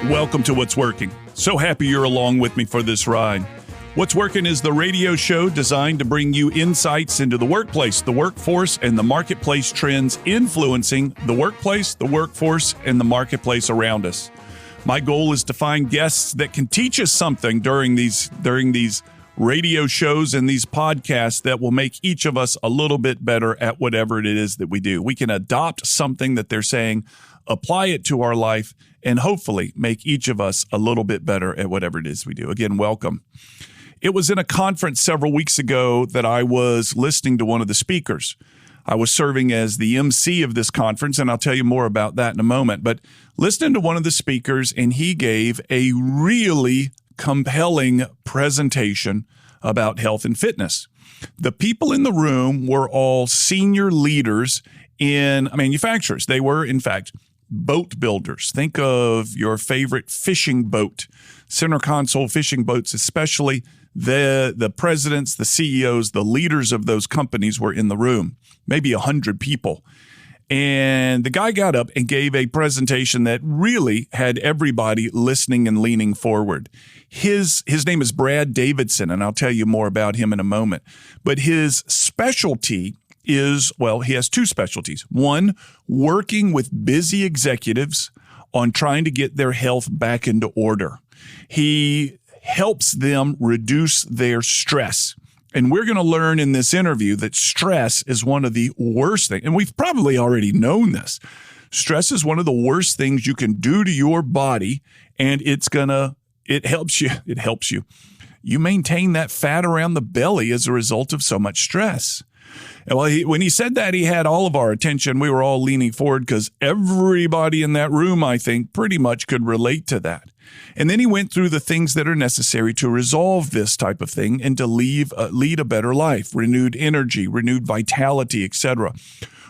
Welcome to What's Working. So happy you're along with me for this ride. What's Working is the radio show designed to bring you insights into the workplace, the workforce, and the marketplace trends influencing the workplace, the workforce, and the marketplace around us. My goal is to find guests that can teach us something during these radio shows and these podcasts that will make each of us a little bit better at whatever it is that we do. We can adopt something that they're saying, apply it to our life, and hopefully make each of us a little bit better at whatever it is we do. Again, welcome. It was in a conference several weeks ago that I was listening to one of the speakers. I was serving as the MC of this conference, and I'll tell you more about that in a moment. But listening to one of the speakers, and he gave a really compelling presentation about health and fitness. The people in the room were all senior leaders in manufacturers. They were, in fact, boat builders. Think of your favorite fishing boat, center console fishing boats, especially the presidents, the CEOs, the leaders of those companies were in the room, maybe 100 people. And the guy got up and gave a presentation that really had everybody listening and leaning forward. His name is Brad Davidson, and I'll tell you more about him in a moment. But his specialty is, well, he has two specialties. One, working with busy executives on trying to get their health back into order. He helps them reduce their stress. And we're going to learn in this interview that stress is one of the worst things. And we've probably already known this. Stress is one of the worst things you can do to your body. And it helps you. You maintain that fat around the belly as a result of so much stress. Well, when he said that, he had all of our attention. We were all leaning forward because everybody in that room, I think, pretty much could relate to that. And then he went through the things that are necessary to resolve this type of thing and to lead a better life, renewed energy, renewed vitality, etc.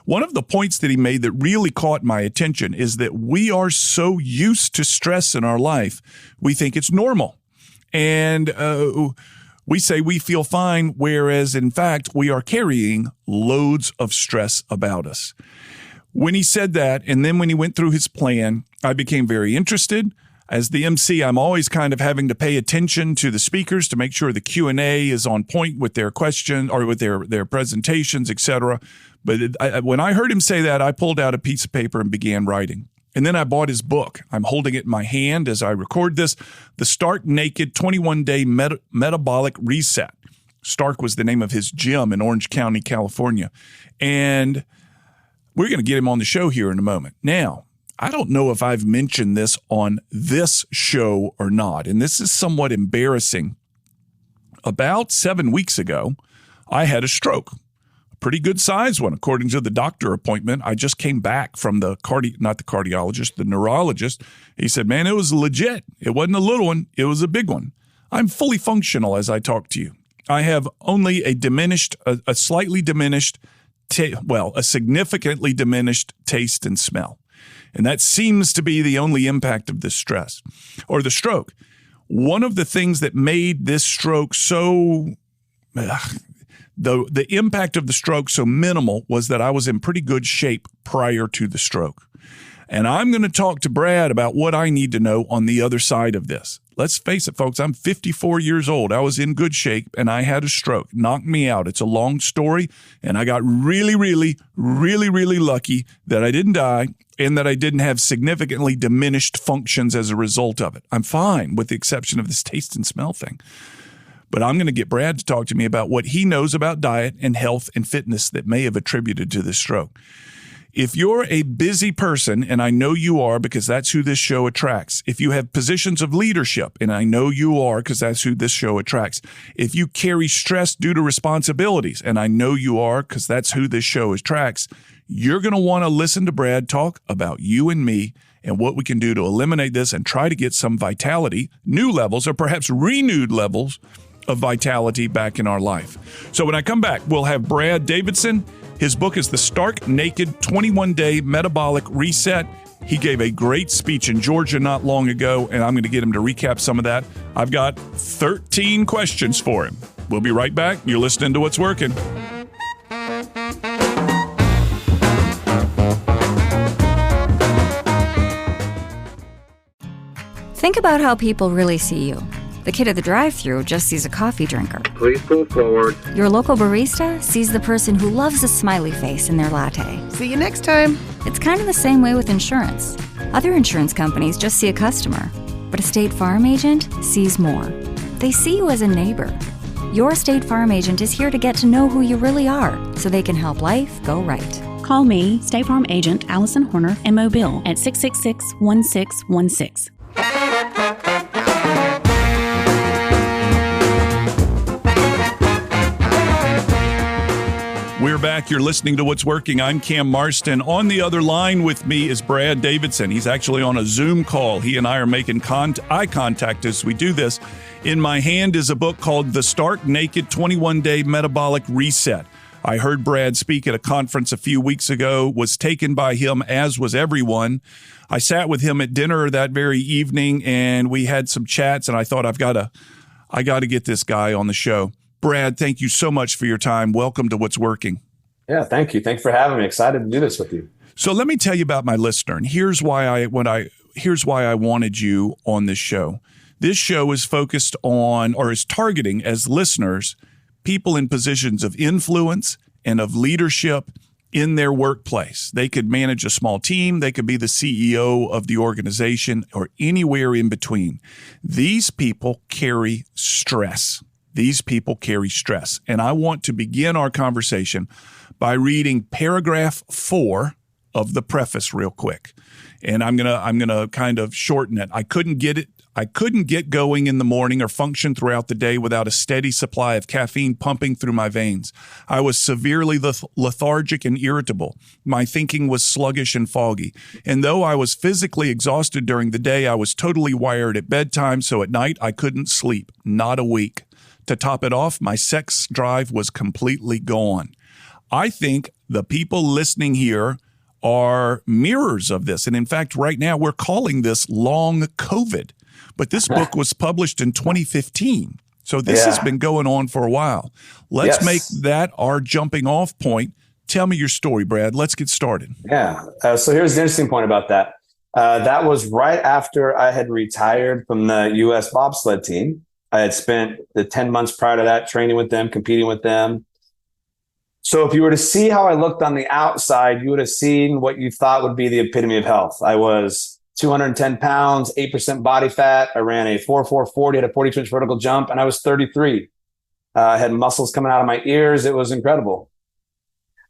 One of the points that he made that really caught my attention is that we are so used to stress in our life, we think it's normal. And we say we feel fine, whereas in fact, we are carrying loads of stress about us. When he said that, and then when he went through his plan, I became very interested. As the MC, I'm always kind of having to pay attention to the speakers to make sure the Q&A is on point with their question or with their presentations, etc. But when I heard him say that, I pulled out a piece of paper and began writing. And then I bought his book. I'm holding it in my hand as I record this, The Stark Naked 21-Day Metabolic Reset. Stark was the name of his gym in Orange County, California. And we're going to get him on the show here in a moment. Now, I don't know if I've mentioned this on this show or not, and this is somewhat embarrassing. About 7 weeks ago, I had a stroke. Pretty good size one, according to the doctor appointment. I just came back from the neurologist. He said, man, it was legit. It wasn't a little one. It was a big one. I'm fully functional as I talk to you. I have only a significantly diminished taste and smell. And that seems to be the only impact of this stress or the stroke. One of the things that made this stroke the impact of the stroke so minimal was that I was in pretty good shape prior to the stroke. And I'm going to talk to Brad about what I need to know on the other side of this. Let's face it, folks, I'm 54 years old. I was in good shape and I had a stroke, knocked me out. It's a long story. And I got really, really, really, really lucky that I didn't die and that I didn't have significantly diminished functions as a result of it. I'm fine with the exception of this taste and smell thing. But I'm going to get Brad to talk to me about what he knows about diet and health and fitness that may have attributed to this stroke. If you're a busy person, and I know you are because that's who this show attracts. If you have positions of leadership, and I know you are because that's who this show attracts. If you carry stress due to responsibilities, and I know you are because that's who this show attracts, you're going to want to listen to Brad talk about you and me and what we can do to eliminate this and try to get some vitality, new levels, or perhaps renewed levels of vitality back in our life. So when I come back, we'll have Brad Davidson. His book is The Stark Naked 21-Day Metabolic Reset. He gave a great speech in Georgia not long ago, and I'm going to get him to recap some of that. I've got 13 questions for him. We'll be right back. You're listening to What's Working. Think about how people really see you. The kid at the drive-thru just sees a coffee drinker. Please pull forward. Your local barista sees the person who loves a smiley face in their latte. See you next time. It's kind of the same way with insurance. Other insurance companies just see a customer, but a State Farm agent sees more. They see you as a neighbor. Your State Farm agent is here to get to know who you really are, so they can help life go right. Call me, State Farm agent Allison Horner, in Mobile at 666-1616. We're back. You're listening to What's Working. I'm Cam Marston. On the other line with me is Brad Davidson. He's actually on a Zoom call. He and I are making eye contact as we do this. In my hand is a book called The Stark Naked 21-Day Metabolic Reset. I heard Brad speak at a conference a few weeks ago, was taken by him, as was everyone. I sat with him at dinner that very evening, and we had some chats, and I thought, I got to get this guy on the show. Brad, thank you so much for your time. Welcome to What's Working. Yeah, thank you. Thanks for having me. Excited to do this with you. So let me tell you about my listener, and here's why I wanted you on this show. This show is focused on, or is targeting as listeners, people in positions of influence and of leadership in their workplace. They could manage a small team. They could be the CEO of the organization or anywhere in between. These people carry stress. And I want to begin our conversation by reading paragraph 4 of the preface real quick. And I'm gonna kind of shorten it. I couldn't get going in the morning or function throughout the day without a steady supply of caffeine pumping through my veins. I was severely lethargic and irritable. My thinking was sluggish and foggy. And though I was physically exhausted during the day, I was totally wired at bedtime, so at night I couldn't sleep, not a week. To top it off, my sex drive was completely gone. I think the people listening here are mirrors of this. And in fact, right now we're calling this long COVID. But this book was published in 2015. So this has been going on for a while. Let's make that our jumping off point. Tell me your story, Brad. Let's get started. Yeah. So here's the interesting point about that. That was right after I had retired from the U.S. bobsled team. I had spent the 10 months prior to that training with them, competing with them. So if you were to see how I looked on the outside, you would have seen what you thought would be the epitome of health. I was 210 pounds, 8% body fat. I ran a 4.440, had a 42-inch vertical jump, and I was 33. I had muscles coming out of my ears. It was incredible.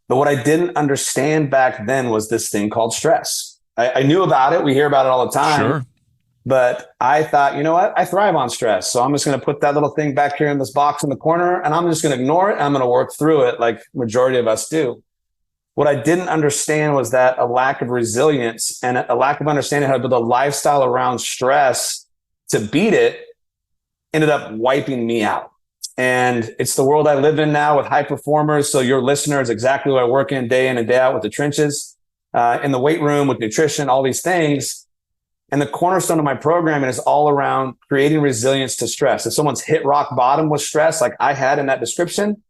But what I didn't understand back then was this thing called stress. I knew about it. We hear about it all the time. Sure. But I thought, you know what? I thrive on stress. So I'm just going to put that little thing back here in this box in the corner, and I'm just going to ignore it. And I'm going to work through it like majority of us do. What I didn't understand was that a lack of resilience and a lack of understanding how to build a lifestyle around stress to beat it ended up wiping me out. And it's the world I live in now with high performers. So your listener is exactly what I work in day and day out with the trenches, in the weight room, with nutrition, all these things. And the cornerstone of my programming is all around creating resilience to stress. If someone's hit rock bottom with stress, like I had in that description,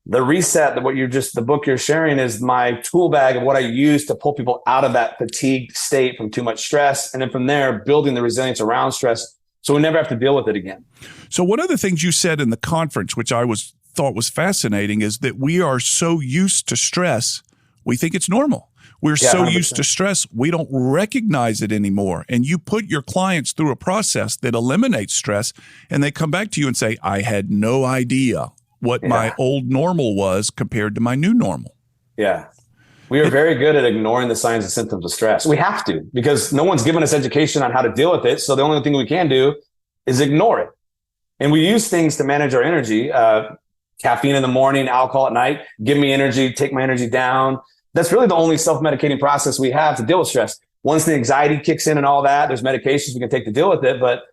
the reset, the book you're sharing is my tool bag of what I use to pull people out of that fatigued state from too much stress. And then from there, building the resilience around stress so we never have to deal with it again. So one of the things you said in the conference, which I thought was fascinating, is that we are so used to stress, we think it's normal. We're so 100%. used to stress, we don't recognize it anymore. And you put your clients through a process that eliminates stress, and they come back to you and say, I had no idea what my old normal was compared to my new normal. Yeah. We are very good at ignoring the signs and symptoms of stress. We have to, because no one's given us education on how to deal with it. So the only thing we can do is ignore it. And we use things to manage our energy. Caffeine in the morning, alcohol at night, give me energy, take my energy down. That's really the only self-medicating process we have to deal with stress. Once the anxiety kicks in and all that, there's medications we can take to deal with it, but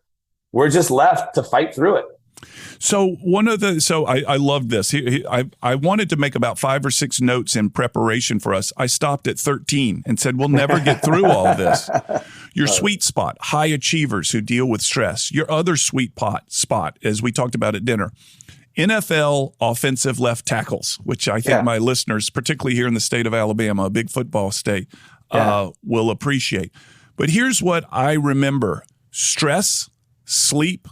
we're just left to fight through it. So I love this. I wanted to make about 5 or 6 notes in preparation for us. I stopped at 13 and said, we'll never get through all of this. Your sweet spot, high achievers who deal with stress. Your other sweet spot, as we talked about at dinner, NFL offensive left tackles, which I think my listeners, particularly here in the state of Alabama, a big football state, will appreciate. But here's what I remember: stress, sleep,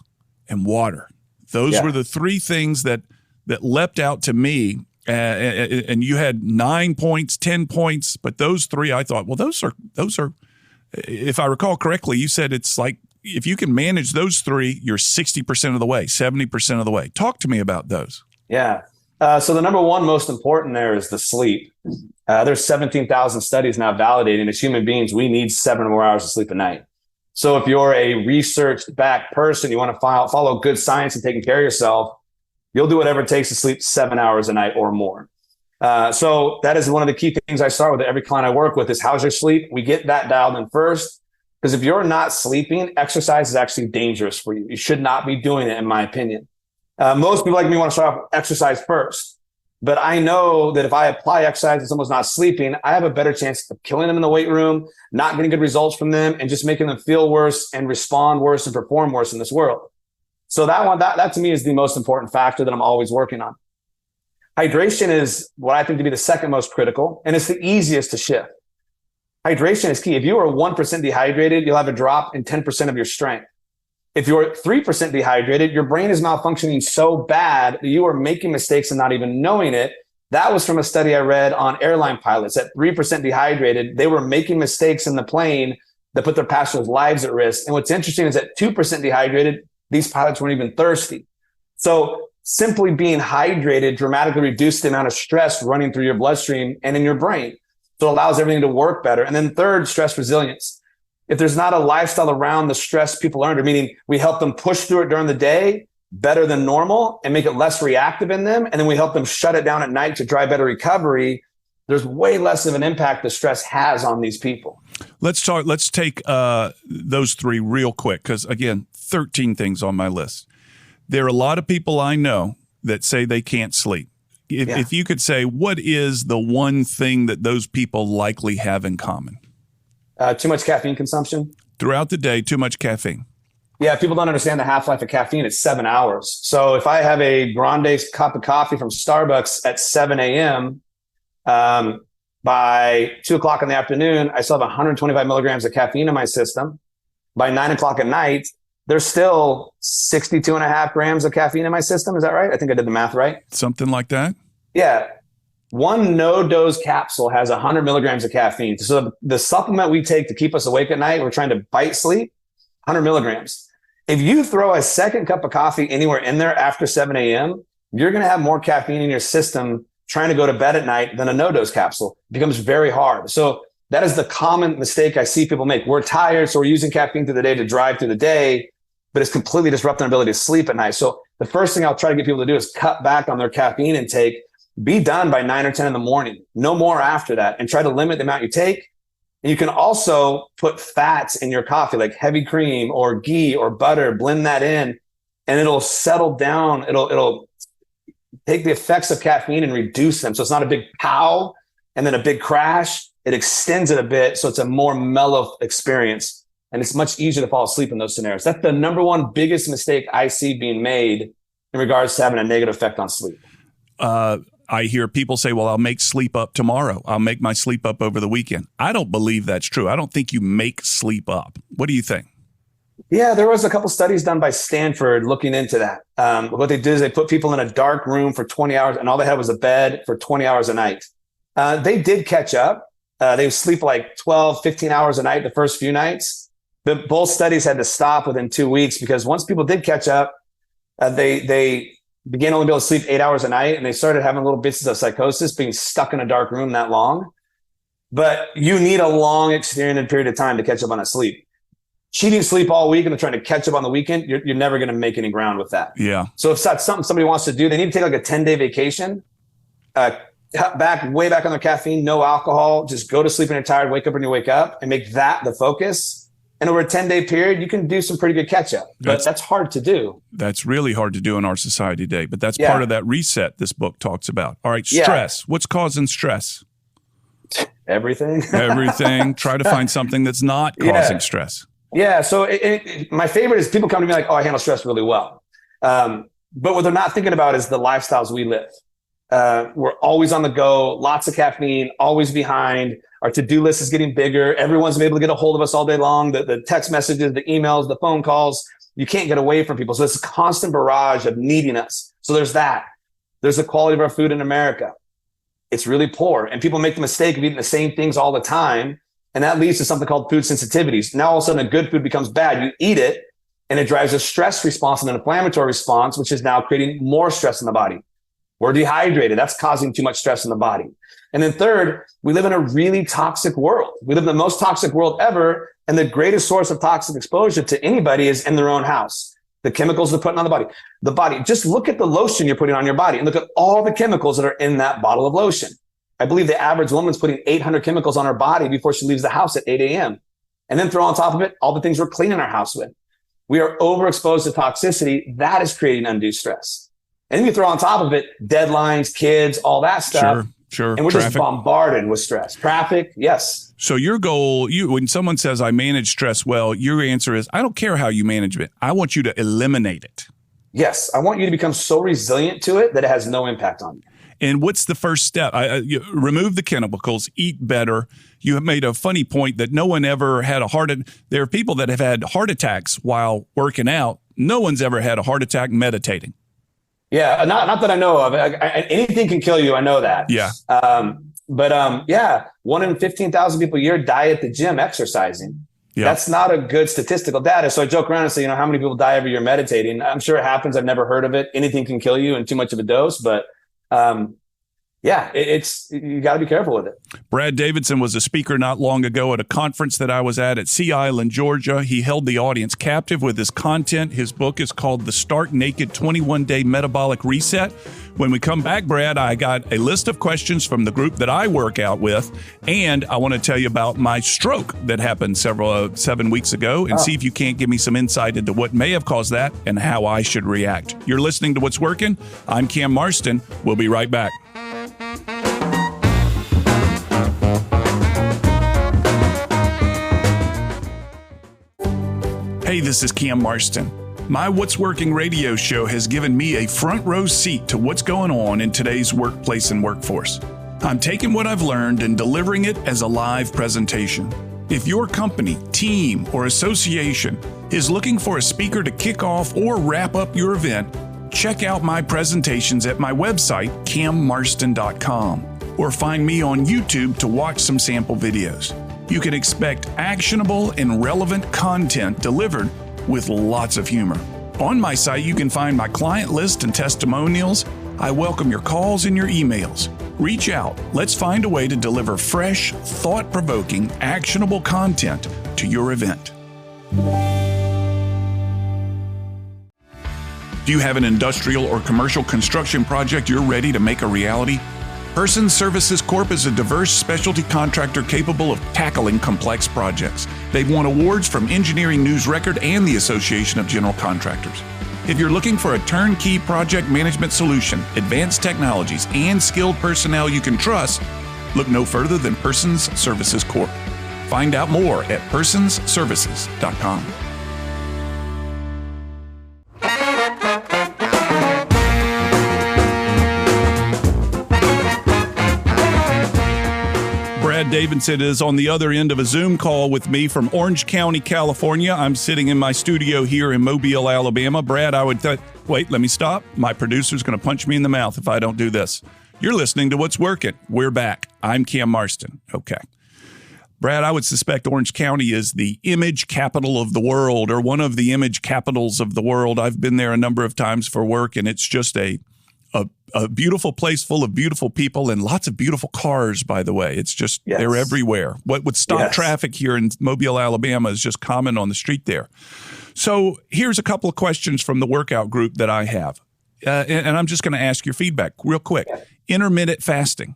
and water. Those were the three things that leapt out to me. And you had 9 points, 10 points, but those three, I thought, well, those are, if I recall correctly, you said it's like, if you can manage those three, you're 60% of the way, 70% of the way. Talk to me about those. Yeah. So the number one most important there is the sleep. There's 17,000 studies now validating as human beings, we need 7 or more hours of sleep a night. So if you're a research-backed person, you want to follow good science and taking care of yourself, you'll do whatever it takes to sleep 7 hours a night or more. So that is one of the key things I start with every client I work with is, how's your sleep? We get that dialed in first. Because if you're not sleeping, exercise is actually dangerous for you. You should not be doing it, in my opinion. Most people like me want to start off exercise first. But I know that if I apply exercise and someone's not sleeping, I have a better chance of killing them in the weight room, not getting good results from them, and just making them feel worse and respond worse and perform worse in this world. So that to me is the most important factor that I'm always working on. Hydration is what I think to be the second most critical, and it's the easiest to shift. Hydration is key. If you are 1% dehydrated, you'll have a drop in 10% of your strength. If you're 3% dehydrated, your brain is malfunctioning so bad that you are making mistakes and not even knowing it. That was from a study I read on airline pilots. At 3% dehydrated, they were making mistakes in the plane that put their passengers' lives at risk. And what's interesting is at 2% dehydrated, these pilots weren't even thirsty. So simply being hydrated dramatically reduced the amount of stress running through your bloodstream and in your brain. So it allows everything to work better. And then third, stress resilience. If there's not a lifestyle around the stress people are under, meaning we help them push through it during the day better than normal and make it less reactive in them, and then we help them shut it down at night to drive better recovery, there's way less of an impact the stress has on these people. Let's take those three real quick, because again, 13 things on my list. There are a lot of people I know that say they can't sleep. If you could say, what is the one thing that those people likely have in common? Too much caffeine consumption. Throughout the day, too much caffeine. Yeah, people don't understand the half-life of caffeine. It's 7 hours. So if I have a grande cup of coffee from Starbucks at 7 a.m., by 2 o'clock in the afternoon, I still have 125 milligrams of caffeine in my system. By 9 o'clock at night, there's still 62 and a half grams of caffeine in my system. Is that right? I think I did the math right. Something like that. Yeah. One no-dose capsule has 100 milligrams of caffeine. So the supplement we take to keep us awake at night, we're trying to bite sleep, 100 milligrams. If you throw a second cup of coffee anywhere in there after 7 a.m., you're going to have more caffeine in your system trying to go to bed at night than a no-dose capsule. It becomes very hard. So that is the common mistake I see people make. We're tired, so we're using caffeine through the day to drive through the day, but it's completely disrupting our ability to sleep at night. So the first thing I'll try to get people to do is cut back on their caffeine intake. Be done by 9 or 10 in the morning. No more after that, and try to limit the amount you take. And you can also put fats in your coffee, like heavy cream or ghee or butter, blend that in, and it'll settle down. It'll take the effects of caffeine and reduce them. So it's not a big pow and then a big crash. It extends it a bit. So it's a more mellow experience. And it's much easier to fall asleep in those scenarios. That's the number one biggest mistake I see being made in regards to having a negative effect on sleep. I hear people say, well, I'll make sleep up tomorrow. I'll make my sleep up over the weekend. I don't believe that's true. I don't think you make sleep up. What do you think? Yeah, there was a couple studies done by Stanford looking into that. What they did is they put people in a dark room for 20 hours and all they had was a bed for 20 hours a night. They did catch up. They would sleep like 12, 15 hours a night the first few nights. But both studies had to stop within 2 weeks because once people did catch up, they began only be able to sleep 8 hours a night, and they started having little bits of psychosis, being stuck in a dark room that long. But you need a long extended period of time to catch up on that sleep. Cheating sleep all week and then trying to catch up on the weekend, you're never going to make any ground with that. Yeah. So if that's something somebody wants to do, they need to take like a 10-day vacation, cut way back on their caffeine, no alcohol, just go to sleep when you're tired, wake up when you wake up, and make that the focus. And over a 10-day period, you can do some pretty good catch-up. But that's hard to do. That's really hard to do in our society today. But that's part of that reset this book talks about. All right, stress. Yeah. What's causing stress? Everything. Everything. Try to find something that's not causing stress. Yeah. So my favorite is people come to me like, oh, I handle stress really well. But what they're not thinking about is the lifestyles we live. We're always on the go, lots of caffeine, always behind. Our to-do list is getting bigger. Everyone's been able to get a hold of us all day long. The text messages, the emails, the phone calls. You can't get away from people. So it's a constant barrage of needing us. So there's that. There's the quality of our food in America. It's really poor. And people make the mistake of eating the same things all the time. And that leads to something called food sensitivities. Now all of a sudden a good food becomes bad. You eat it and it drives a stress response and an inflammatory response, which is now creating more stress in the body. We're dehydrated. That's causing too much stress in the body. And then third, we live in a really toxic world. We live in the most toxic world ever. And the greatest source of toxic exposure to anybody is in their own house. The chemicals they're putting on the body. The body, just look at the lotion you're putting on your body and look at all the chemicals that are in that bottle of lotion. I believe the average woman's putting 800 chemicals on her body before she leaves the house at 8 a.m. And then throw on top of it all the things we're cleaning our house with. We are overexposed to toxicity. That is creating undue stress. And then you throw on top of it deadlines, kids, all that stuff. Sure. And we're just bombarded with stress. Traffic, yes. So your goal, when someone says, I manage stress well, your answer is, I don't care how you manage it. I want you to eliminate it. Yes. I want you to become so resilient to it that it has no impact on you. And what's the first step? You remove the chemicals, eat better. You have made a funny point that no one ever had a heart attack. There are people that have had heart attacks while working out. No one's ever had a heart attack meditating. Yeah, not that I know of. Anything can kill you. I know that. Yeah. Yeah, 1 in 15,000 people a year die at the gym exercising. Yeah. That's not a good statistical data. So I joke around and say, how many people die every year meditating? I'm sure it happens. I've never heard of it. Anything can kill you in too much of a dose, but it's you got to be careful with it. Brad Davidson was a speaker not long ago at a conference that I was at Sea Island, Georgia. He held the audience captive with his content. His book is called The Stark Naked 21-Day Metabolic Reset. When we come back, Brad, I got a list of questions from the group that I work out with, and I want to tell you about my stroke that happened 7 weeks ago and see if you can't give me some insight into what may have caused that and how I should react. You're listening to What's Working. I'm Cam Marston. We'll be right back. Hey, this is Cam Marston. My What's Working radio show has given me a front row seat to what's going on in today's workplace and workforce. I'm taking what I've learned and delivering it as a live presentation. If your company, team, or association is looking for a speaker to kick off or wrap up your event, check out my presentations at my website, cammarston.com, or find me on YouTube to watch some sample videos. You can expect actionable and relevant content delivered with lots of humor. On my site, you can find my client list and testimonials. I welcome your calls and your emails. Reach out. Let's find a way to deliver fresh, thought-provoking, actionable content to your event. Do you have an industrial or commercial construction project you're ready to make a reality? Person Services Corp is a diverse specialty contractor capable of tackling complex projects. They've won awards from Engineering News Record and the Association of General Contractors. If you're looking for a turnkey project management solution, advanced technologies, and skilled personnel you can trust, look no further than Persons Services Corp. Find out more at personsservices.com. Brad Davidson is on the other end of a Zoom call with me from Orange County, California. I'm sitting in my studio here in Mobile, Alabama. Brad, I would wait, let me stop. My producer's going to punch me in the mouth if I don't do this. You're listening to What's Working. We're back. I'm Cam Marston. Okay. Brad, I would suspect Orange County is the image capital of the world, or one of the image capitals of the world. I've been there a number of times for work, and it's just a beautiful place full of beautiful people and lots of beautiful cars, by the way. It's just, They're everywhere. What would stop traffic here in Mobile, Alabama is just common on the street there. So here's a couple of questions from the workout group that I have. And I'm just going to ask your feedback real quick. Intermittent fasting.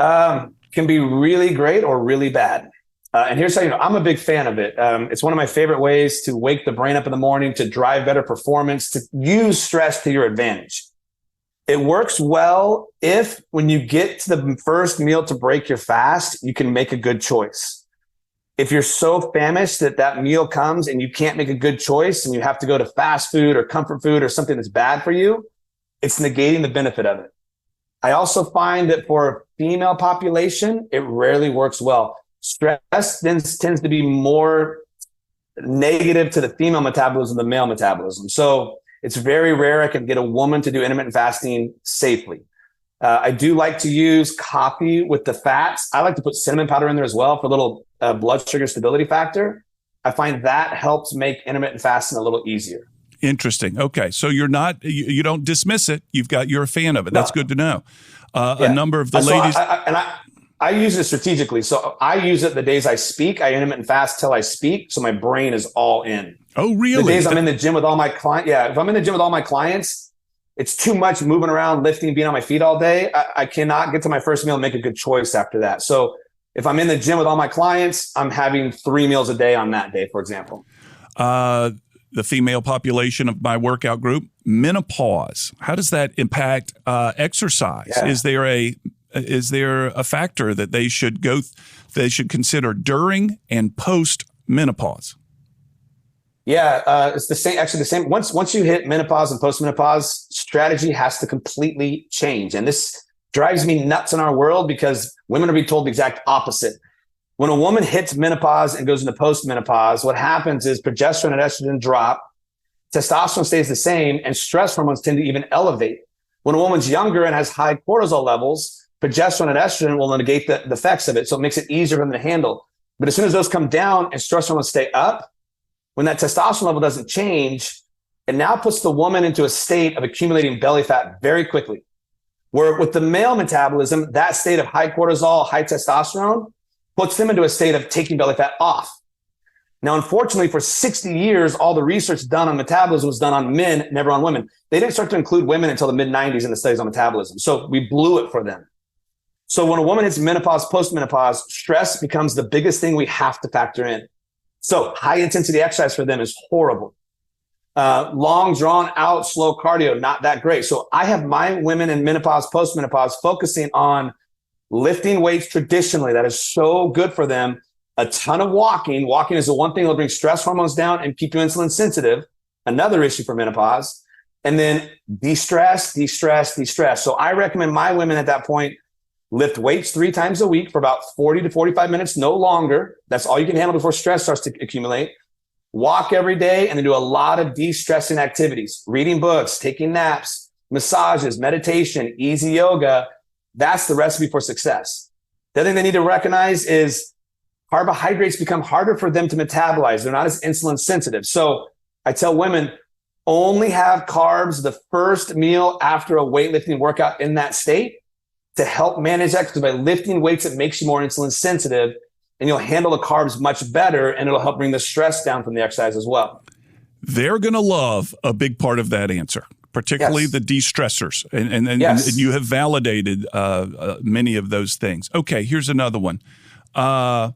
Can be really great or really bad. And here's how you know. I'm a big fan of it. It's one of my favorite ways to wake the brain up in the morning, to drive better performance, to use stress to your advantage. It works well if when you get to the first meal to break your fast, you can make a good choice. If you're so famished that that meal comes and you can't make a good choice and you have to go to fast food or comfort food or something that's bad for you, it's negating the benefit of it. I also find that for a female population, it rarely works well. Stress tends to be more negative to the female metabolism than the male metabolism. So it's very rare I can get a woman to do intermittent fasting safely. I do like to use coffee with the fats. I like to put cinnamon powder in there as well for a little blood sugar stability factor. I find that helps make intermittent fasting a little easier. Interesting. Okay. So you don't dismiss it. You're a fan of it. That's good to know. A number of the ladies. I use it strategically. So I use it the days I speak. I intermittent fast till I speak. So my brain is all in. Oh, really? The days I'm in the gym with all my clients. Yeah. If I'm in the gym with all my clients, it's too much moving around, lifting, being on my feet all day. I cannot get to my first meal and make a good choice after that. So if I'm in the gym with all my clients, I'm having 3 meals a day on that day, for example. The female population of my workout group, menopause. How does that impact exercise? Yeah. Is there a factor that they should consider during and post menopause? Yeah, it's the same. Actually, the same. Once you hit menopause and postmenopause, strategy has to completely change. And this drives me nuts in our world because women are being told the exact opposite. When a woman hits menopause and goes into postmenopause, what happens is progesterone and estrogen drop, testosterone stays the same, and stress hormones tend to even elevate. When a woman's younger and has high cortisol levels, progesterone and estrogen will negate the effects of it. So it makes it easier for them to handle. But as soon as those come down and stress hormones stay up, when that testosterone level doesn't change, it now puts the woman into a state of accumulating belly fat very quickly. Where with the male metabolism, that state of high cortisol, high testosterone puts them into a state of taking belly fat off. Now, unfortunately, for 60 years, all the research done on metabolism was done on men, never on women. They didn't start to include women until the mid-90s in the studies on metabolism. So we blew it for them. So when a woman hits menopause, postmenopause, stress becomes the biggest thing we have to factor in. So high intensity exercise for them is horrible. Long, drawn out, slow cardio, not that great. So I have my women in menopause, postmenopause focusing on lifting weights traditionally. That is so good for them. A ton of walking. Walking is the one thing that will bring stress hormones down and keep you insulin sensitive. Another issue for menopause. And then de-stress. So I recommend my women at that point lift weights 3 times a week for about 40 to 45 minutes, no longer. That's all you can handle before stress starts to accumulate. Walk every day and then do a lot of de-stressing activities, reading books, taking naps, massages, meditation, easy yoga. That's the recipe for success. The other thing they need to recognize is carbohydrates become harder for them to metabolize. They're not as insulin sensitive. So I tell women, only have carbs the first meal after a weightlifting workout in that state to help manage that, because by lifting weights, it makes you more insulin sensitive and you'll handle the carbs much better and it'll help bring the stress down from the exercise as well. They're going to love a big part of that answer, particularly the de-stressors. And you have validated many of those things. Okay, here's another one. And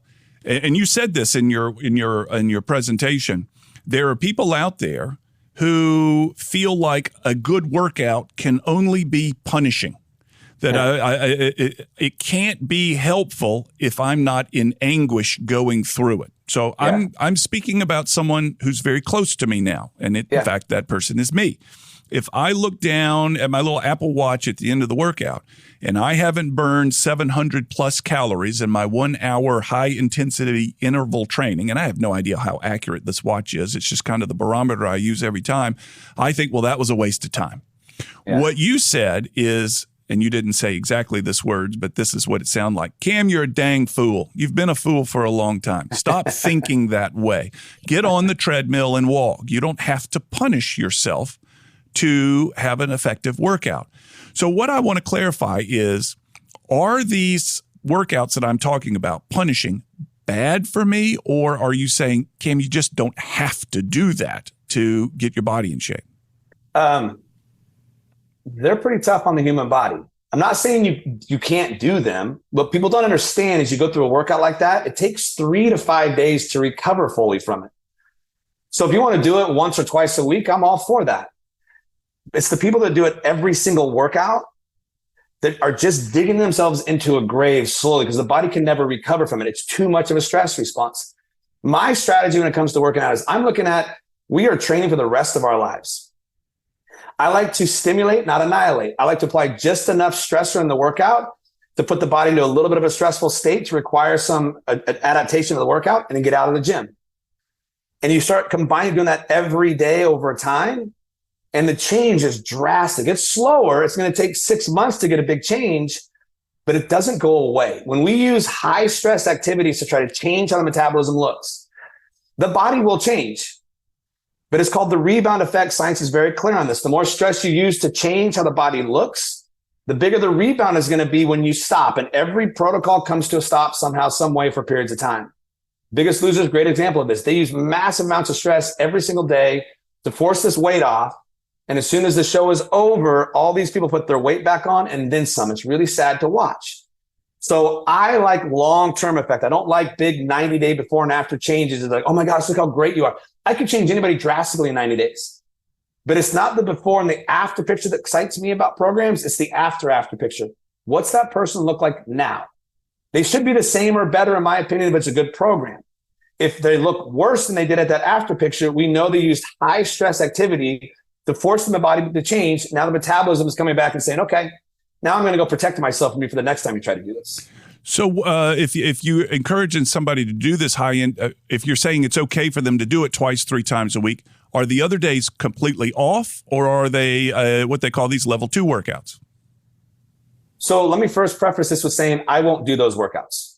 you said this in your presentation. There are people out there who feel like a good workout can only be punishing. That it can't be helpful if I'm not in anguish going through it. So I'm speaking about someone who's very close to me now. And in fact, that person is me. If I look down at my little Apple Watch at the end of the workout and I haven't burned 700 plus calories in my 1 hour high intensity interval training, and I have no idea how accurate this watch is, it's just kind of the barometer I use every time, I think, well, that was a waste of time. Yeah. What you said is, and you didn't say exactly this words, but this is what it sounded like. Cam, you're a dang fool. You've been a fool for a long time. Stop thinking that way. Get on the treadmill and walk. You don't have to punish yourself to have an effective workout. So what I want to clarify is, are these workouts that I'm talking about punishing bad for me? Or are you saying, Cam, you just don't have to do that to get your body in shape? They're pretty tough on the human body. I'm not saying you can't do them. What people don't understand is you go through a workout like that, it takes 3 to 5 days to recover fully from it. So if you want to do it once or twice a week, I'm all for that. It's the people that do it every single workout that are just digging themselves into a grave slowly because the body can never recover from it. It's too much of a stress response. My strategy when it comes to working out is we are training for the rest of our lives. I like to stimulate, not annihilate. I like to apply just enough stressor in the workout to put the body into a little bit of a stressful state to require some adaptation of the workout and then get out of the gym. And you start combining doing that every day over time. And the change is drastic. It's slower. It's going to take 6 months to get a big change, but it doesn't go away. When we use high stress activities to try to change how the metabolism looks, the body will change. But it's called the rebound effect. Science is very clear on this. The more stress you use to change how the body looks, the bigger the rebound is going to be when you stop. And every protocol comes to a stop somehow, some way for periods of time. Biggest Loser is a great example of this. They use massive amounts of stress every single day to force this weight off. And as soon as the show is over, all these people put their weight back on and then some. It's really sad to watch. So I like long-term effect. I don't like big 90-day before and after changes. It's like, oh my gosh, look how great you are. I could change anybody drastically in 90 days. But it's not the before and the after picture that excites me about programs. It's the after picture. What's that person look like now? They should be the same or better, in my opinion, if it's a good program. If they look worse than they did at that after picture, we know they used high stress activity to force the body to change. Now the metabolism is coming back and saying, okay, now I'm going to go protect myself from you for the next time you try to do this. So if you're encouraging somebody to do this high end, if you're saying it's okay for them to do it twice, 3 times a week, are the other days completely off, or are they what they call these level 2 workouts? So let me first preface this with saying I won't do those workouts.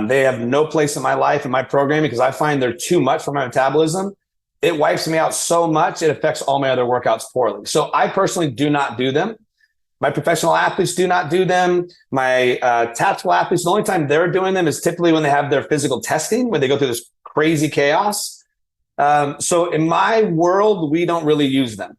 They have no place in my life, in my programming, because I find they're too much for my metabolism. It wipes me out so much, it affects all my other workouts poorly. So I personally do not do them. My professional athletes do not do them. My tactical athletes, the only time they're doing them is typically when they have their physical testing, when they go through this crazy chaos. So in my world, we don't really use them.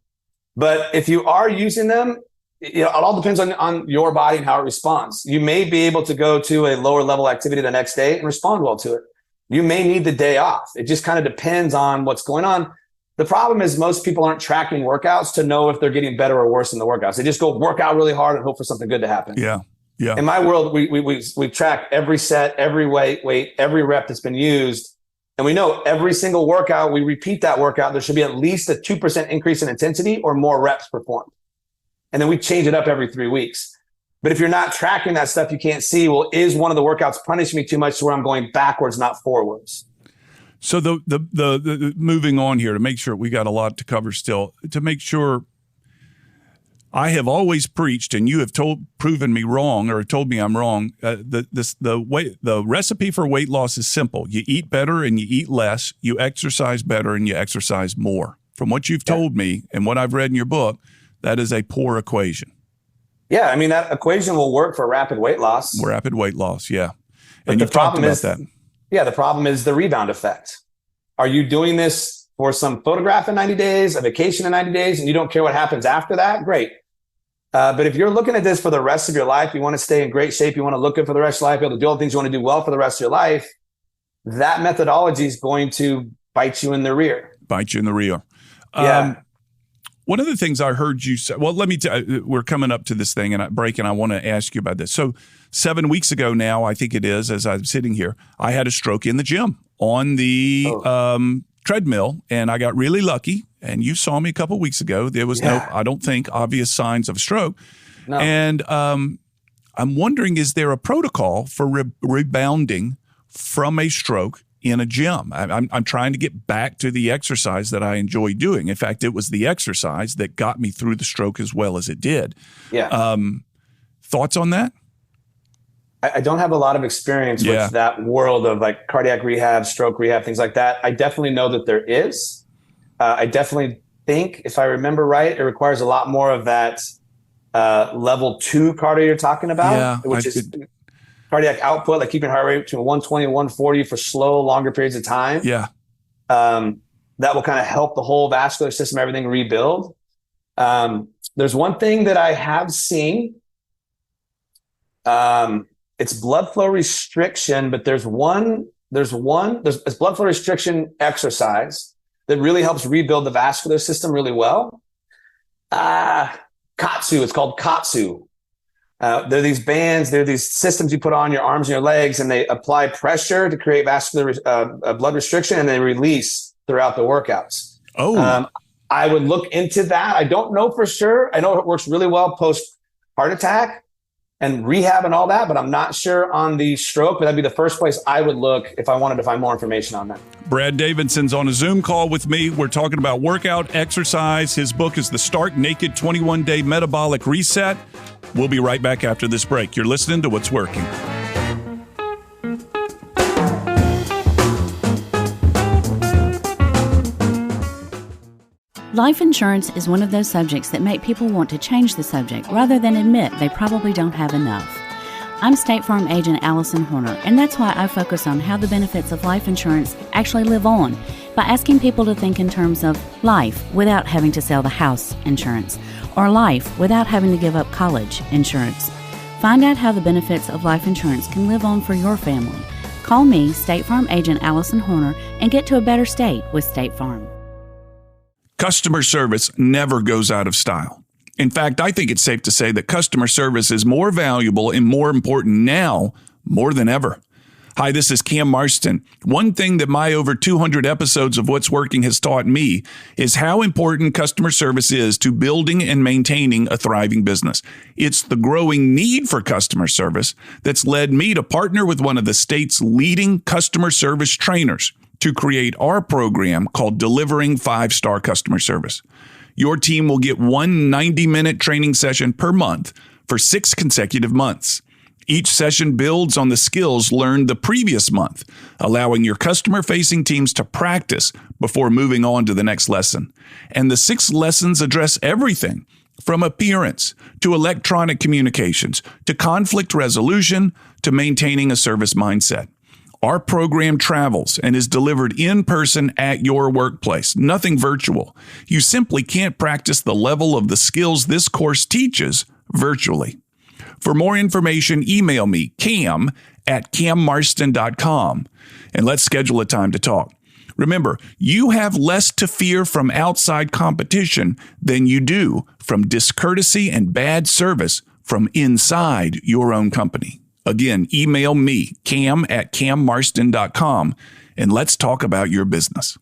But if you are using them, it all depends on your body and how it responds. You may be able to go to a lower level activity the next day and respond well to it. You may need the day off. It just kind of depends on what's going on. The problem is most people aren't tracking workouts to know if they're getting better or worse in the workouts. They just go work out really hard and hope for something good to happen. Yeah. In my world, we track every set, every weight, every rep that's been used. And we know every single workout, we repeat that workout, there should be at least a 2% increase in intensity or more reps performed. And then we change it up every 3 weeks. But if you're not tracking that stuff, you can't see, well, is one of the workouts punishing me too much to where I'm going backwards, not forwards? So the moving on here to make sure we got a lot to cover still, to make sure I have always preached, and you have proven me wrong or told me I'm wrong. The recipe for weight loss is simple. You eat better and you eat less. You exercise better and you exercise more. From what you've told me and what I've read in your book, that is a poor equation. Yeah, I mean, that equation will work for rapid weight loss. Rapid weight loss, yeah. But and you've talked about that. Yeah, the problem is the rebound effect. Are you doing this for some photograph in 90 days, a vacation in 90 days, and you don't care what happens after that? Great. But if you're looking at this for the rest of your life, you want to stay in great shape, you want to look good for the rest of your life, be able to do all the things you want to do well for the rest of your life, that methodology is going to bite you in the rear. Yeah. One of the things I heard you say, well, let me tell you, we're coming up to this thing and I want to ask you about this. So 7 weeks ago now, I think it is, as I'm sitting here, I had a stroke in the gym on the treadmill, and I got really lucky. And you saw me a couple of weeks ago. There was no, I don't think, obvious signs of a stroke. No. And I'm wondering, is there a protocol for rebounding from a stroke in a gym? I'm trying to get back to the exercise that I enjoy doing. In fact, it was the exercise that got me through the stroke as well as it did. Yeah. Thoughts on that? I don't have a lot of experience with that world of like cardiac rehab, stroke rehab, things like that. I definitely know that there is. I definitely think, if I remember right, it requires a lot more of that level 2 cardio you're talking about, which is cardiac output, like keeping heart rate between 120 and 140 for slow, longer periods of time. Yeah. That will kind of help the whole vascular system, everything rebuild. There's one thing that I have seen. It's blood flow restriction, but there's blood flow restriction exercise that really helps rebuild the vascular system really well. Katsu, it's called Katsu. There are these bands, there are these systems you put on your arms and your legs, and they apply pressure to create vascular blood restriction, and they release throughout the workouts. I would look into that. I don't know for sure. I know it works really well post heart attack and rehab and all that, but I'm not sure on the stroke, but that'd be the first place I would look if I wanted to find more information on that. Brad Davidson's on a Zoom call with me. We're talking about workout, exercise. His book is The Stark Naked 21-Day Metabolic Reset. We'll be right back after this break. You're listening to What's Working. Life insurance is one of those subjects that make people want to change the subject rather than admit they probably don't have enough. I'm State Farm agent Allison Horner, and that's why I focus on how the benefits of life insurance actually live on by asking people to think in terms of life without having to sell the house insurance, or life without having to give up college insurance. Find out how the benefits of life insurance can live on for your family. Call me, State Farm agent Allison Horner, and get to a better state with State Farm. Customer service never goes out of style. In fact, I think it's safe to say that customer service is more valuable and more important now more than ever. Hi, this is Cam Marston. One thing that my over 200 episodes of What's Working has taught me is how important customer service is to building and maintaining a thriving business. It's the growing need for customer service that's led me to partner with one of the state's leading customer service trainers to create our program called Delivering 5-Star Customer Service. Your team will get one 90-minute training session per month for 6 consecutive months. Each session builds on the skills learned the previous month, allowing your customer-facing teams to practice before moving on to the next lesson. And the 6 lessons address everything from appearance to electronic communications to conflict resolution to maintaining a service mindset. Our program travels and is delivered in person at your workplace, nothing virtual. You simply can't practice the level of the skills this course teaches virtually. For more information, email me, cam@cammarston.com, and let's schedule a time to talk. Remember, you have less to fear from outside competition than you do from discourtesy and bad service from inside your own company. Again, email me, cam@cammarston.com, and let's talk about your business.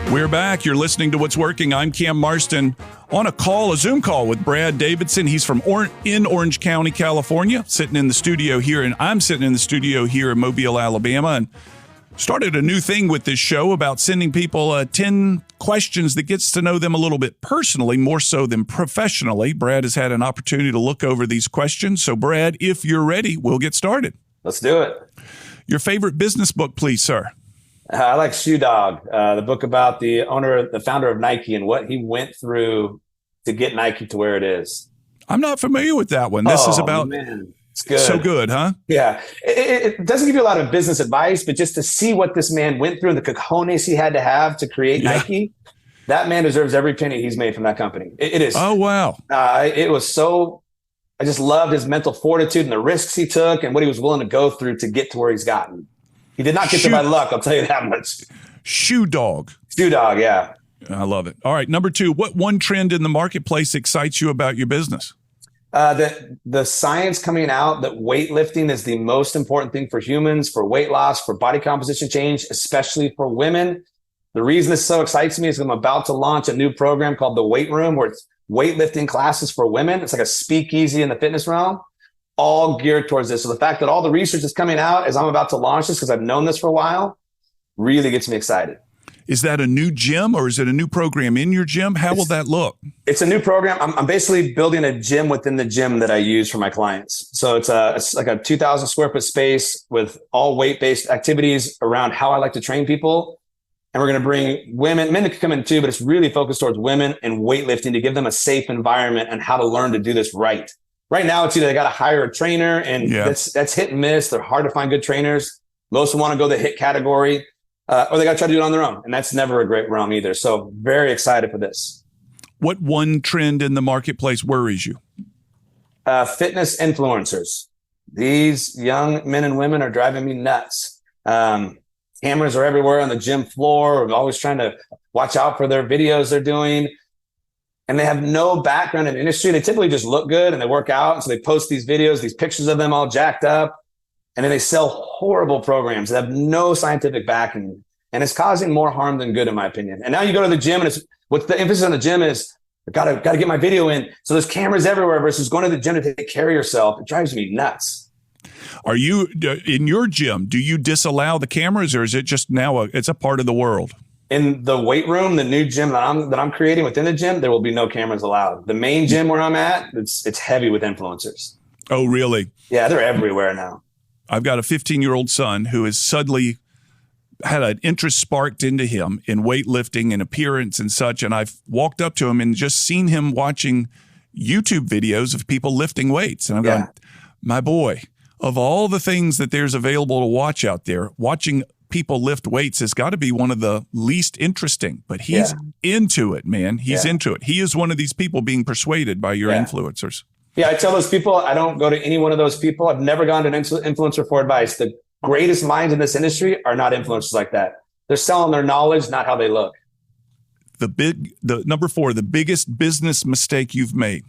We're back. You're listening to What's Working. I'm Cam Marston on a Zoom call with Brad Davidson. He's from in Orange County, California, sitting in the studio here, and I'm sitting in the studio here in Mobile, Alabama, and started a new thing with this show about sending people 10 questions that gets to know them a little bit personally, more so than professionally. Brad has had an opportunity to look over these questions. So, Brad, if you're ready, we'll get started. Let's do it. Your favorite business book, please, sir. I like Shoe Dog, the book about the founder of Nike and what he went through to get Nike to where it is. I'm not familiar with that one. This is about... Man. It's good. So good, huh? Yeah. It doesn't give you a lot of business advice, but just to see what this man went through and the cojones he had to have to create Nike, that man deserves every penny he's made from that company. It is. Oh, wow. It was so, I just loved his mental fortitude and the risks he took and what he was willing to go through to get to where he's gotten. He did not get there by luck, I'll tell you that much. Shoe Dog. Shoe Dog, yeah. I love it. All right. Number 2, what one trend in the marketplace excites you about your business? The science coming out that weightlifting is the most important thing for humans, for weight loss, for body composition change, especially for women. The reason this so excites me is I'm about to launch a new program called The Weight Room, where it's weightlifting classes for women. It's like a speakeasy in the fitness realm, all geared towards this. So the fact that all the research is coming out as I'm about to launch this, because I've known this for a while, really gets me excited. Is that a new gym or is it a new program in your gym? How will that look? It's a new program. I'm basically building a gym within the gym that I use for my clients. So it's like a 2,000 square foot space with all weight-based activities around how I like to train people. And we're going to bring men can come in too, but it's really focused towards women and weightlifting to give them a safe environment and how to learn to do this right. Right now, it's either they got to hire a trainer and that's hit and miss. They're hard to find good trainers. Most of them want to go the hit category. Or they got to try to do it on their own. And that's never a great realm either. So very excited for this. What one trend in the marketplace worries you? Fitness influencers. These young men and women are driving me nuts. Cameras are everywhere on the gym floor. We're always trying to watch out for their videos they're doing. And they have no background in the industry. They typically just look good and they work out. And so they post these videos, these pictures of them all jacked up. And then they sell horrible programs that have no scientific backing. And it's causing more harm than good, in my opinion. And now you go to the gym, and what's the emphasis on the gym is, gotta get my video in. So there's cameras everywhere versus going to the gym to take care of yourself. It drives me nuts. Are you in your gym? Do you disallow the cameras, or is it just now it's a part of the world? In the weight room, the new gym that I'm creating within the gym, there will be no cameras allowed. The main gym where I'm at, it's heavy with influencers. Oh, really? Yeah, they're everywhere now. I've got a 15-year-old son who has suddenly had an interest sparked into him in weightlifting and appearance and such. And I've walked up to him and just seen him watching YouTube videos of people lifting weights. And I'm going, my boy, of all the things that there's available to watch out there, watching people lift weights has got to be one of the least interesting. But he's into it, man. He's into it. He is one of these people being persuaded by your influencers. Yeah, I tell those people, I don't go to any one of those people. I've never gone to an influencer for advice. The greatest minds in this industry are not influencers like that. They're selling their knowledge, not how they look. The number 4, the biggest business mistake you've made.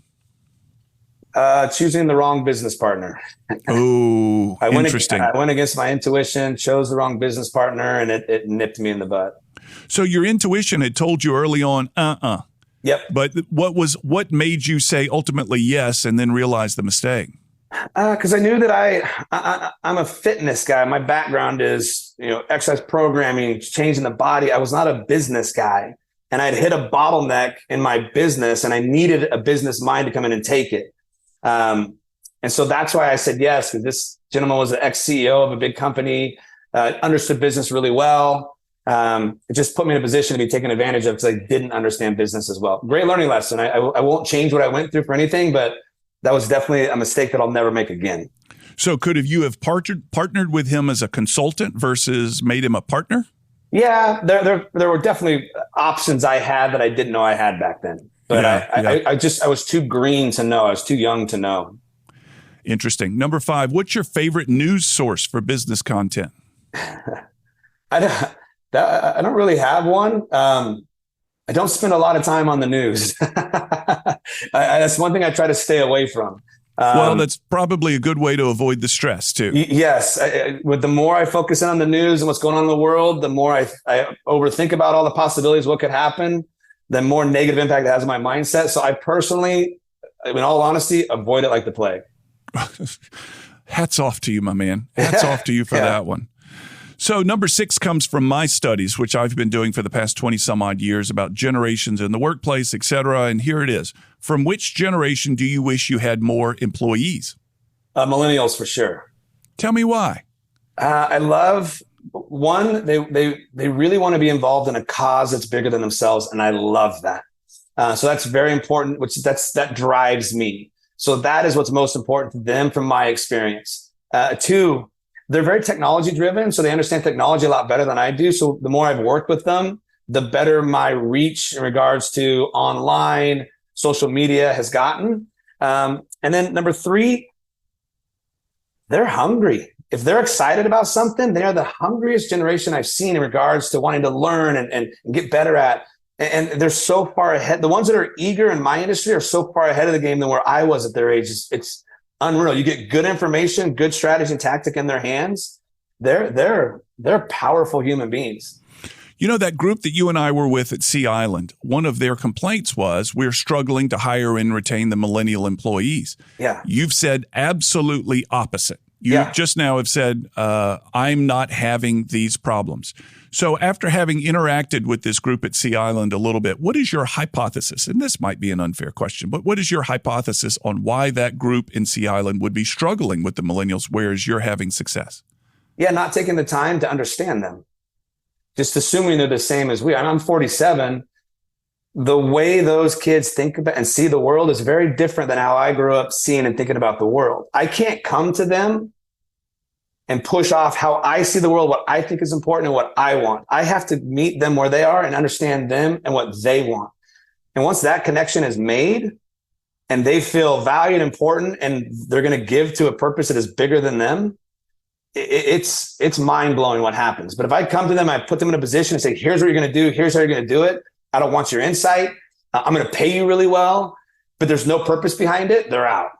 Choosing the wrong business partner. Oh, interesting. I went against my intuition, chose the wrong business partner, and it nipped me in the butt. So your intuition had told you early on, Yep. But what made you say ultimately yes and then realize the mistake? Because I knew that I'm a fitness guy. My background is, exercise programming, changing the body. I was not a business guy, and I'd hit a bottleneck in my business, and I needed a business mind to come in and take it. And so that's why I said yes, because this gentleman was an ex-CEO of a big company, understood business really well. It just put me in a position to be taken advantage of because I didn't understand business as well. Great learning lesson. I won't change what I went through for anything, but that was definitely a mistake that I'll never make again. So could you have partnered with him as a consultant versus made him a partner? Yeah, there were definitely options I had that I didn't know I had back then. But I was too green to know. I was too young to know. Interesting. Number 5, what's your favorite news source for business content? I don't really have one. I don't spend a lot of time on the news. That's one thing I try to stay away from. Well, that's probably a good way to avoid the stress too. Yes. With the more I focus in on the news and what's going on in the world, the more I overthink about all the possibilities, what could happen, the more negative impact it has on my mindset. So I personally, in all honesty, avoid it like the plague. Hats off to you, my man. Hats off to you for that one. So number 6 comes from my studies, which I've been doing for the past 20 some odd years about generations in the workplace, et cetera. And here it is. From which generation do you wish you had more employees? Millennials, for sure. Tell me why. I love, one, they really want to be involved in a cause that's bigger than themselves. And I love that. So that's very important, that drives me. So that is what's most important to them from my experience. 2, they're very technology driven, so they understand technology a lot better than I do. So the more I've worked with them, the better my reach in regards to online, social media has gotten. And then number 3, they're hungry. If they're excited about something, they are the hungriest generation I've seen in regards to wanting to learn and get better at. And they're so far ahead. The ones that are eager in my industry are so far ahead of the game than where I was at their age. It's unreal. You get good information, good strategy and tactic in their hands. They're powerful human beings. You know, that group that you and I were with at Sea Island, one of their complaints was we're struggling to hire and retain the millennial employees. Yeah. You've said absolutely opposite. You just now have said, I'm not having these problems. So after having interacted with this group at Sea Island a little bit, what is your hypothesis? And this might be an unfair question, but what is your hypothesis on why that group in Sea Island would be struggling with the millennials, whereas you're having success? Yeah, not taking the time to understand them. Just assuming they're the same as we are. I'm 47. The way those kids think about and see the world is very different than how I grew up seeing and thinking about the world. I can't come to them and push off how I see the world, what I think is important and what I want. I have to meet them where they are and understand them and what they want. And once that connection is made and they feel valued, important, and they're going to give to a purpose that is bigger than them, it's mind blowing what happens. But if I come to them, I put them in a position and say, here's what you're going to do. Here's how you're going to do it. I don't want your insight. I'm going to pay you really well, but there's no purpose behind it. They're out.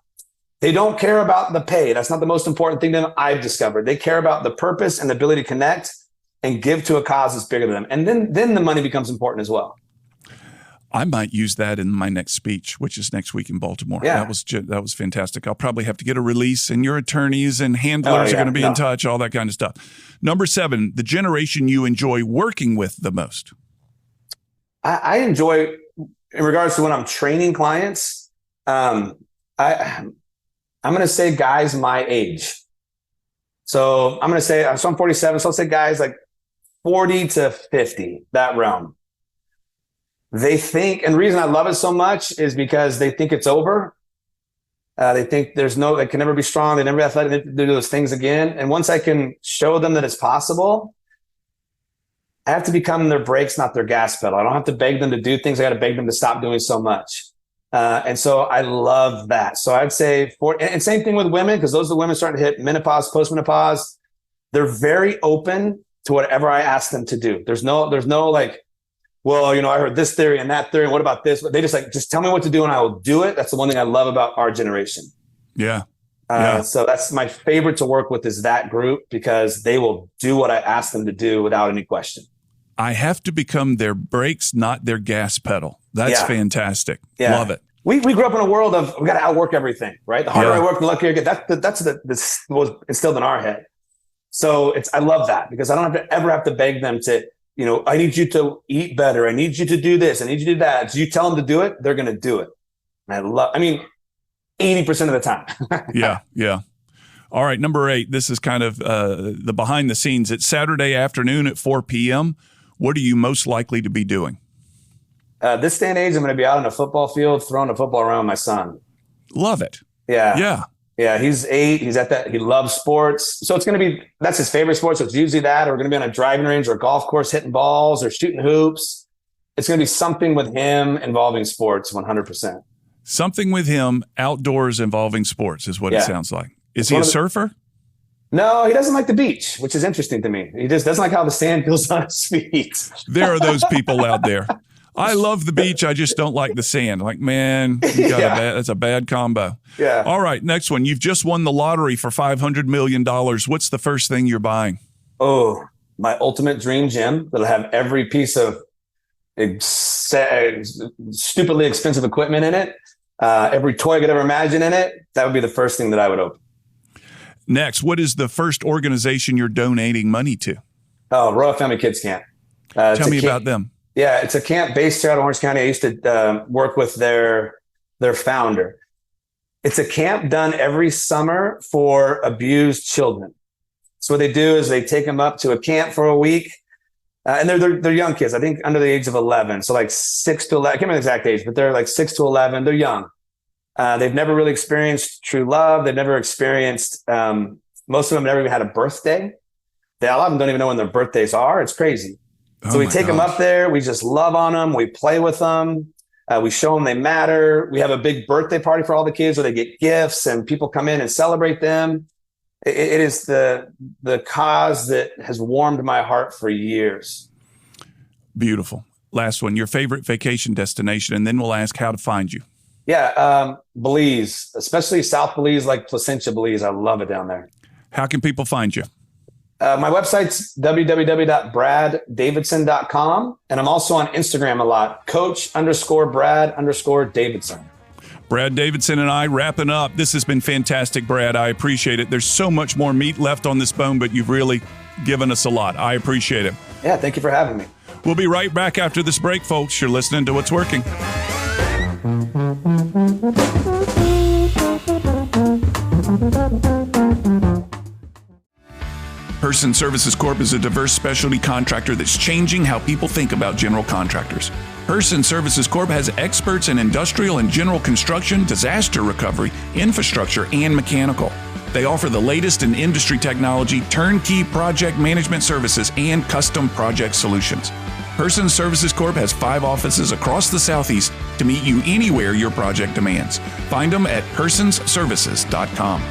They don't care about the pay. That's not the most important thing to them. I've discovered they care about the purpose and the ability to connect and give to a cause that's bigger than them. And then the money becomes important as well. I might use that in my next speech, which is next week in Baltimore. Yeah. That was fantastic. I'll probably have to get a release, and your attorneys and handlers are going to be in touch, all that kind of stuff. Number 7, the generation you enjoy working with the most. I enjoy, in regards to when I'm training clients, I'm going to say guys my age. So I'm going to say, so I'm 47, so I'll say guys like 40 to 50, that realm. They think, and the reason I love it so much is because they think it's over. They think they can never be strong. They never be athletic. They do those things again. And once I can show them that it's possible, I have to become their brakes, not their gas pedal. I don't have to beg them to do things. I got to beg them to stop doing so much. And so I love that. So I'd say and same thing with women, because those are the women starting to hit menopause, postmenopause. They're very open to whatever I ask them to do. There's no like, well, I heard this theory and that theory. And what about this? They just tell me what to do and I will do it. That's the one thing I love about our generation. Yeah. So that's my favorite to work with, is that group, because they will do what I ask them to do without any question. I have to become their brakes, not their gas pedal. That's fantastic. Yeah. Love it. We grew up in a world of, we got to outwork everything, right? The harder I work, the luckier I get. That's what was instilled in our head. So I love that, because I don't have to beg them to, I need you to eat better. I need you to do this. I need you to do that. So you tell them to do it, they're going to do it. And 80% of the time. Yeah. All right. Number 8, this is kind of the behind the scenes. It's Saturday afternoon at 4 p.m. What are you most likely to be doing? This day and age, I'm going to be out on a football field throwing a football around with my son. Love it. Yeah. He's 8. He's at that. He loves sports. So that's his favorite sport. So it's usually that, or we're going to be on a driving range or a golf course hitting balls or shooting hoops. It's going to be something with him involving sports, 100%. Something with him outdoors involving sports is what it sounds like. Is he a surfer? No, he doesn't like the beach, which is interesting to me. He just doesn't like how the sand feels on his feet. There are those people out there. I love the beach. I just don't like the sand. Like, man, that's a bad combo. Yeah. All right. Next one. You've just won the lottery for $500 million. What's the first thing you're buying? Oh, my ultimate dream gym that'll have every piece of stupidly expensive equipment in it. Every toy I could ever imagine in it. That would be the first thing that I would open. Next, what is the first organization you're donating money to? Oh, Royal Family Kids Camp. Tell me about them. Yeah, it's a camp based here out of Orange County. I used to work with their founder. It's a camp done every summer for abused children. So what they do is they take them up to a camp for a week. And they're young kids, I think under the age of 11. So like 6 to 11, I can't remember the exact age, but they're like 6 to 11. They're young. They've never really experienced true love. They've never experienced, most of them never even had a birthday. A lot of them don't even know when their birthdays are. It's crazy. So we take them up there. We just love on them. We play with them. We show them they matter. We have a big birthday party for all the kids where they get gifts and people come in and celebrate them. It is the cause that has warmed my heart for years. Beautiful. Last one, your favorite vacation destination, and then we'll ask how to find you. Yeah, Belize, especially South Belize, like Placentia, Belize. I love it down there. How can people find you? My website's www.braddavidson.com. And I'm also on Instagram a lot, Coach_Brad_Davidson. Brad Davidson and I wrapping up. This has been fantastic, Brad. I appreciate it. There's so much more meat left on this bone, but you've really given us a lot. I appreciate it. Yeah, thank you for having me. We'll be right back after this break, folks. You're listening to What's Working. Person Services Corp is a diverse specialty contractor that's changing how people think about general contractors. Person Services Corp has experts in industrial and general construction, disaster recovery, infrastructure, and mechanical. They offer the latest in industry technology, turnkey project management services, and custom project solutions. Person Services Corp has 5 offices across the Southeast to meet you anywhere your project demands. Find them at personsservices.com.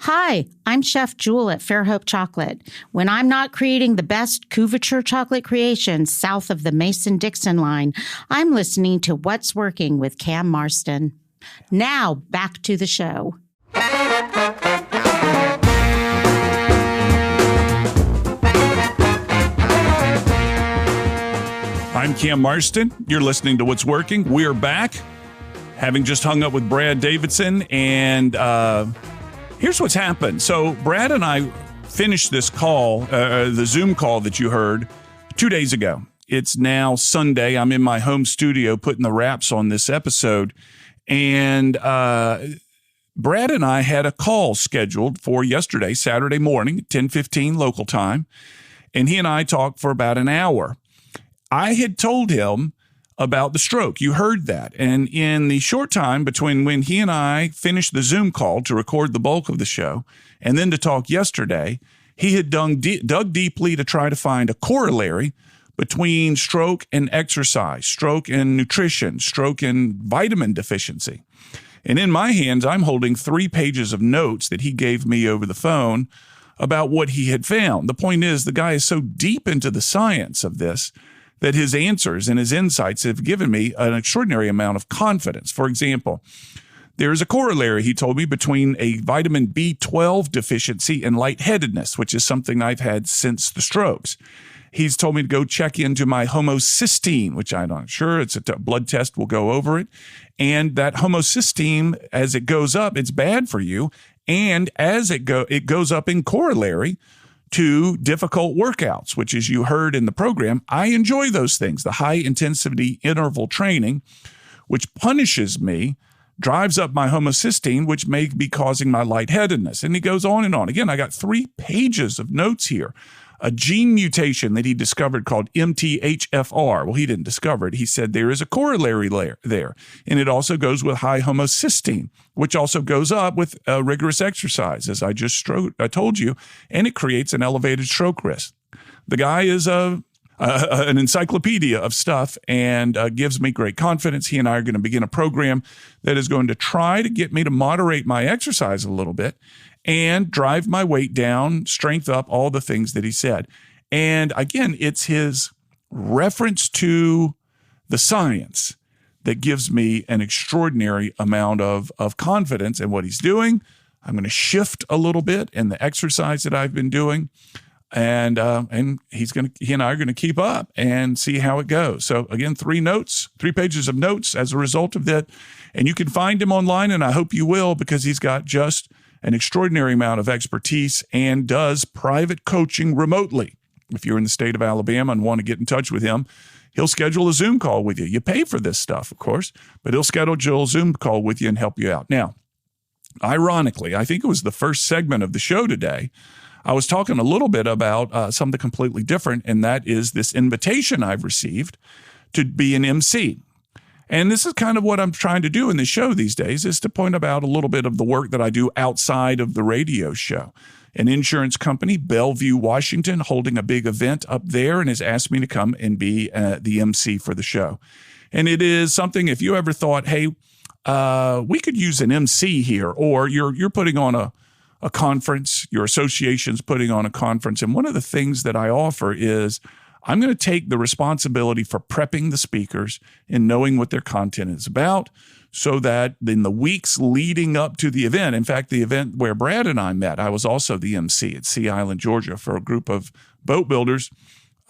Hi, I'm Chef Jewel at Fairhope Chocolate. When I'm not creating the best couverture chocolate creations south of the Mason-Dixon line, I'm listening to What's Working with Cam Marston. Now, back to the show. I'm Cam Marston. You're listening to What's Working. We're back, having just hung up with Brad Davidson, and here's what's happened. So Brad and I finished this call, the Zoom call that you heard 2 days ago. It's now Sunday. I'm in my home studio putting the wraps on this episode, and Brad and I had a call scheduled for yesterday, Saturday morning, 10:15 local time, and he and I talked for about an hour. I had told him about the stroke. You heard that. And in the short time between when he and I finished the Zoom call to record the bulk of the show and then to talk yesterday, he had dug deeply to try to find a corollary between stroke and exercise, stroke and nutrition, stroke and vitamin deficiency. And in my hands, I'm holding 3 pages of notes that he gave me over the phone about what he had found. The point is, the guy is so deep into the science of this that his answers and his insights have given me an extraordinary amount of confidence. For example, there is a corollary, he told me, between a vitamin B12 deficiency and lightheadedness, which is something I've had since the strokes. He's told me to go check into my homocysteine, which I'm not sure. It's a blood test. We'll go over it. And that homocysteine, as it goes up, it's bad for you. And as it goes up in corollary to difficult workouts, which, as you heard in the program, I enjoy those things. The high-intensity interval training, which punishes me, drives up my homocysteine, which may be causing my lightheadedness. And he goes on and on. Again, I got 3 pages of notes here. A gene mutation that he discovered called MTHFR. Well, he didn't discover it. He said there is a corollary there. And it also goes with high homocysteine, which also goes up with rigorous exercise, as I just told you, and it creates an elevated stroke risk. The guy is an encyclopedia of stuff and gives me great confidence. He and I are going to begin a program that is going to try to get me to moderate my exercise a little bit and drive my weight down, strength up, all the things that he said. And again, it's his reference to the science that gives me an extraordinary amount of confidence in what he's doing. I'm going to shift a little bit in the exercise that I've been doing. And he and I are going to keep up and see how it goes. So again, 3 pages of notes as a result of that. And you can find him online, and I hope you will, because he's got just an extraordinary amount of expertise and does private coaching remotely. If you're in the state of Alabama and want to get in touch with him, he'll schedule a Zoom call with you. You pay for this stuff, of course, but he'll schedule a Zoom call with you and help you out. Now, ironically, I think it was the first segment of the show today, I was talking a little bit about something completely different, and that is this invitation I've received to be an MC. And this is kind of what I'm trying to do in the show these days, is to point about a little bit of the work that I do outside of the radio show. An insurance company, Bellevue, Washington, holding a big event up there and has asked me to come and be the MC for the show. And it is something, if you ever thought, hey, we could use an MC here, or you're putting on a conference, your association's putting on a conference. And one of the things that I offer is I'm going to take the responsibility for prepping the speakers and knowing what their content is about, so that in the weeks leading up to the event, in fact, the event where Brad and I met, I was also the MC at Sea Island, Georgia, for a group of boat builders.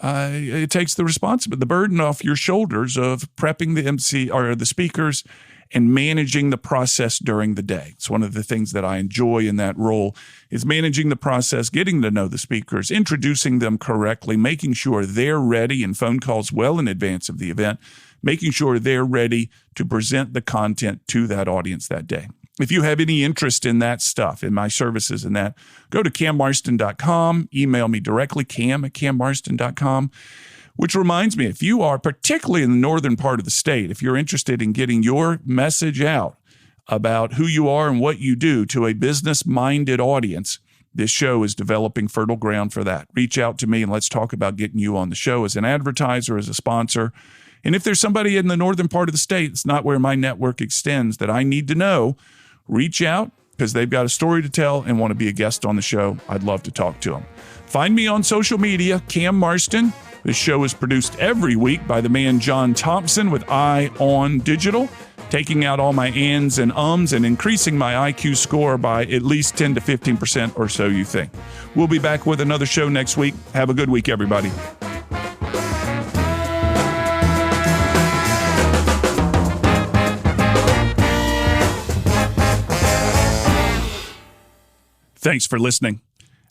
It takes the burden off your shoulders of prepping the MC or the speakers and managing the process during the day. It's one of the things that I enjoy in that role, is managing the process, getting to know the speakers, introducing them correctly, making sure they're ready, and phone calls well in advance of the event, making sure they're ready to present the content to that audience that day. If you have any interest in that stuff, in my services and that, go to cammarston.com, email me directly, cam@cammarston.com. Which reminds me, if you are particularly in the northern part of the state, if you're interested in getting your message out about who you are and what you do to a business-minded audience, this show is developing fertile ground for that. Reach out to me and let's talk about getting you on the show as an advertiser, as a sponsor. And if there's somebody in the northern part of the state, it's not where my network extends, that I need to know, reach out, because they've got a story to tell and want to be a guest on the show. I'd love to talk to them. Find me on social media, Cam Marston. This show is produced every week by the man John Thompson with Eye on Digital, taking out all my ands and ums and increasing my IQ score by at least 10 to 15% or so, you think. We'll be back with another show next week. Have a good week, everybody. Thanks for listening.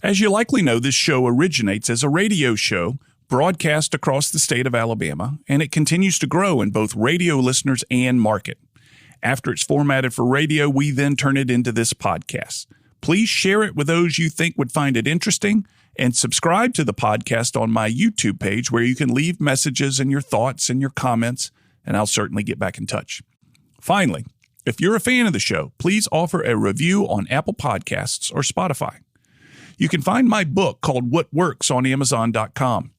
As you likely know, this show originates as a radio show broadcast across the state of Alabama, and it continues to grow in both radio listeners and market. After it's formatted for radio, we then turn it into this podcast. Please share it with those you think would find it interesting, and subscribe to the podcast on my YouTube page where you can leave messages and your thoughts and your comments, and I'll certainly get back in touch. Finally, if you're a fan of the show, please offer a review on Apple Podcasts or Spotify. You can find my book called What Works on Amazon.com.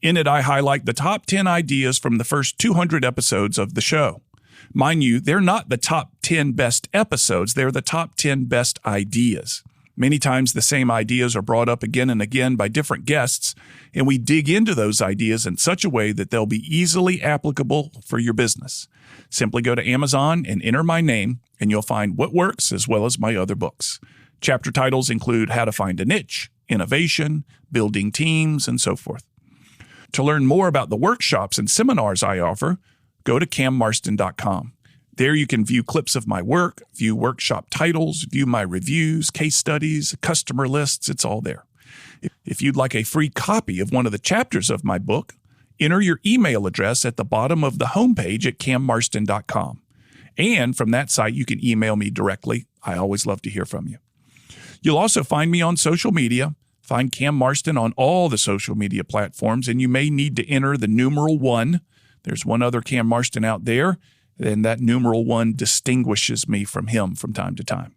In it, I highlight the top 10 ideas from the first 200 episodes of the show. Mind you, they're not the top 10 best episodes, they're the top 10 best ideas. Many times the same ideas are brought up again and again by different guests, and we dig into those ideas in such a way that they'll be easily applicable for your business. Simply go to Amazon and enter my name, and you'll find What Works as well as my other books. Chapter titles include How to Find a Niche, Innovation, Building Teams, and so forth. To learn more about the workshops and seminars I offer, go to cammarston.com. There you can view clips of my work, view workshop titles, view my reviews, case studies, customer lists. It's all there. If you'd like a free copy of one of the chapters of my book, enter your email address at the bottom of the homepage at cammarston.com. And from that site, you can email me directly. I always love to hear from you. You'll also find me on social media. Find Cam Marston on all the social media platforms, and you may need to enter the numeral 1. There's one other Cam Marston out there, and that numeral 1 distinguishes me from him from time to time.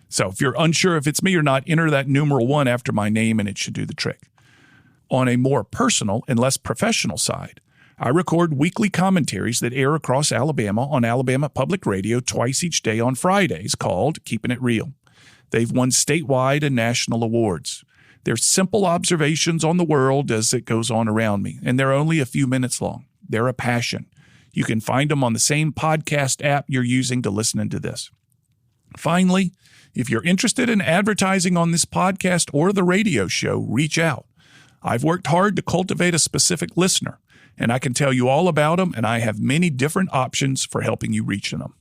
So if you're unsure if it's me or not, enter that numeral 1 after my name, and it should do the trick. On a more personal and less professional side, I record weekly commentaries that air across Alabama on Alabama Public Radio twice each day on Fridays called Keeping It Real. They've won statewide and national awards. They're simple observations on the world as it goes on around me, and they're only a few minutes long. They're a passion. You can find them on the same podcast app you're using to listen to this. Finally, if you're interested in advertising on this podcast or the radio show, reach out. I've worked hard to cultivate a specific listener, and I can tell you all about them, and I have many different options for helping you reach them.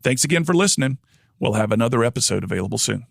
Thanks again for listening. We'll have another episode available soon.